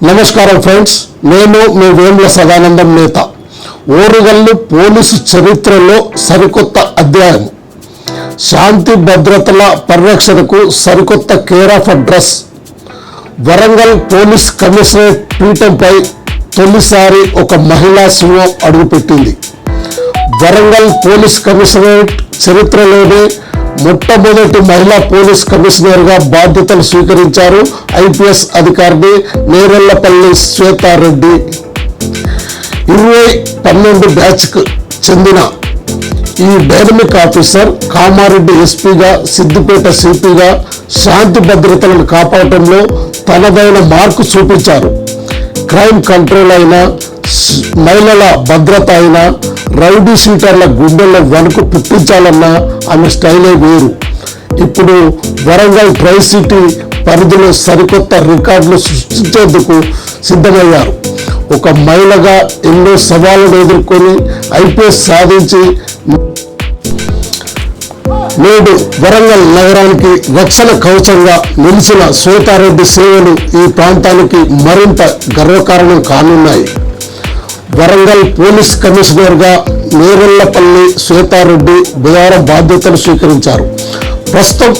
నమస్కారం ఫ్రెండ్స్, నేను మీ వేముల సదానందం నేత. ఓరుగల్లు పోలీసు చరిత్రలో సరికొత్త అధ్యాయం. శాంతి భద్రతల పరిరక్షణకు సరికొత్త care of address. Warangal police commissionerate పీఠంపై తొలిసారి ఒక మహిళా సింహం అడుగుపెట్టింది. వరంగల్ పోలీస్ కమిషనరేట్ చరిత్రలోనే మొట్టమొదటి మహిళా పోలీస్ కమిషనర్గా బాధ్యతలు స్వీకరించారు ఐపీఎస్ అధికారిని నేరెళ్లపల్లి శ్వేతారెడ్డి. 2012 బ్యాచ్కు చెందిన ఈ డైనమిక్ ఆఫీసర్ కామారెడ్డి ఎస్పీగా, సిద్దిపేట సిపిగా శాంతి భద్రతలను కాపాడటంలో తనదైన మార్కు చూపించారు. క్రైమ్ కంట్రోల్ అయినా, మహిళల భద్రత అయినా, రౌడీ షీటర్ల గుండెల్లో వణుకు పుట్టించాలన్న ఆమె స్టైలే వేరు. ఇప్పుడు వరంగల్ ట్రై సిటీ పరిధిలో సరికొత్త రికార్డులు సృష్టించేందుకు సిద్ధమయ్యారు. ఒక మహిళగా ఎన్నో సవాళ్లను ఎదుర్కొని ఐపీఎస్ సాధించి నేడు వరంగల్ నగరానికి రక్షణ కవచంగా నిలిచిన శ్వేతారెడ్డి సేవలు ఈ ప్రాంతానికి మరింత గర్వకారణం కానున్నాయి. వరంగల్ పోలీస్ కమిషనర్గా నేరెళ్లపల్లి శ్వేతారెడ్డి బుధవారం బాధ్యతలు స్వీకరించారు. ప్రస్తుతం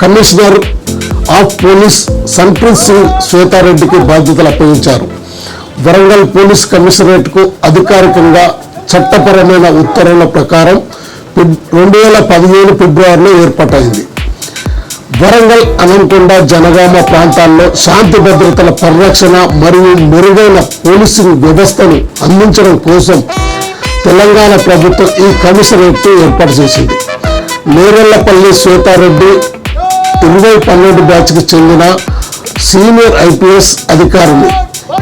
commissioner of police Sanpreet Singh శ్వేతారెడ్డికి బాధ్యతలు అప్పగించారు. వరంగల్ పోలీస్ కమిషనరేట్కు అధికారికంగా చట్టపరమైన ఉత్తర్వుల ప్రకారం 2015 ఫిబ్రవరిలో ఏర్పాటైంది. వరంగల్, అనంకొండ, జనగామ ప్రాంతాల్లో శాంతి భద్రతల పరిరక్షణ మరియు మెరుగైన పోలీసింగ్ వ్యవస్థను అందించడం కోసం తెలంగాణ ప్రభుత్వం ఈ కమిషనరేట్ ఏర్పాటు చేసింది. నేరెళ్లపల్లి శ్వేతారెడ్డి 2012 బ్యాచ్కి చెందిన సీనియర్ ఐపీఎస్ అధికారిని.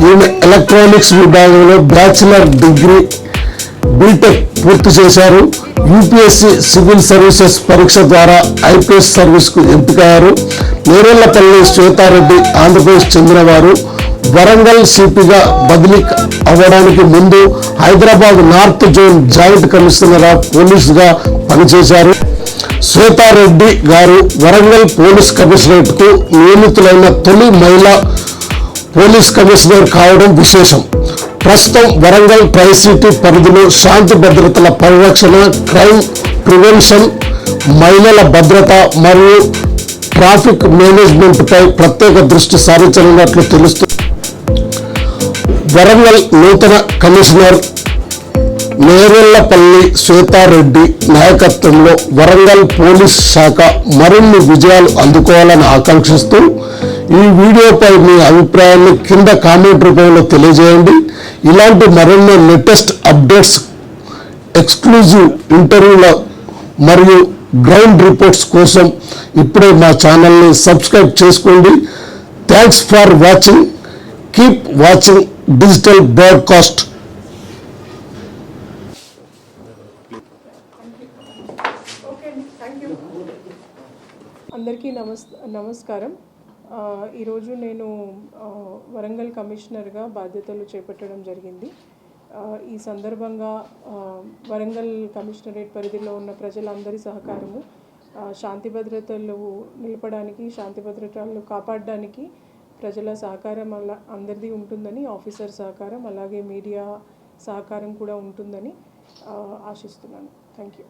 ఈమె ఎలక్ట్రానిక్స్ విభాగంలో బ్యాచిలర్ డిగ్రీ బీటెక్ పూర్తి చేశారు. యూపీఎస్సీ సివిల్ సర్వీసెస్ పరీక్ష ద్వారా ఐపీఎస్ సర్వీస్కు ఎంపికయ్యారు. నేరెళ్లపల్లి శ్వేతారెడ్డి ఆంధ్రప్రదేశ్ చెందినవారు. వరంగల్ సిపిగా బదిలీ అవ్వడానికి ముందు Hyderabad north zone joint commissioner of పోలీస్గా పనిచేశారు. శ్వేతారెడ్డి గారు వరంగల్ పోలీస్ కమిషనరేట్కు నియమితులైన తొలి మహిళా పోలీస్ కమిషనర్ కావడం విశేషం. ప్రస్తుతం వరంగల్ ట్రై సిటీ పరిధిలో శాంతి భద్రతల పరిరక్షణ, క్రైమ్ ప్రివెన్షన్, మహిళల భద్రత మరియు ట్రాఫిక్ మేనేజ్మెంట్పై ప్రత్యేక దృష్టి సారించనున్నట్లు తెలుస్తుంది. వరంగల్ నూతన కమిషనర్ నేరెళ్లపల్లి శ్వేతారెడ్డి నాయకత్వంలో వరంగల్ పోలీస్ శాఖ మరిన్ని విజయాలు అందుకోవాలని ఆకాంక్షిస్తూ ఈ వీడియోపై మీ అభిప్రాయాన్ని కింద కామెంట్ రూపంలో తెలియజేయండి. ఇలాంటి మరెన్నో లేటెస్ట్ అప్డేట్స్, ఎక్స్క్లూజివ్ ఇంటర్వ్యూల మరియు గ్రౌండ్ రిపోర్ట్స్ కోసం ఇప్పుడే మా ఛానల్ని సబ్స్క్రైబ్ చేసుకోండి. Thanks for watching. Keep watching digital broadcast. అందరికీ నమస్కారం. ఈరోజు నేను వరంగల్ కమిషనర్గా బాధ్యతలు చేపట్టడం జరిగింది. ఈ సందర్భంగా వరంగల్ కమిషనరేట్ పరిధిలో ఉన్న ప్రజలందరి సహకారము, శాంతి భద్రతలు నిలపడానికి, శాంతి భద్రతలు కాపాడడానికి ప్రజల సహకారం అందరిది ఉంటుందని, ఆఫీసర్ సహకారం అలాగే మీడియా సహకారం కూడా ఉంటుందని ఆశిస్తున్నాను. Thank you.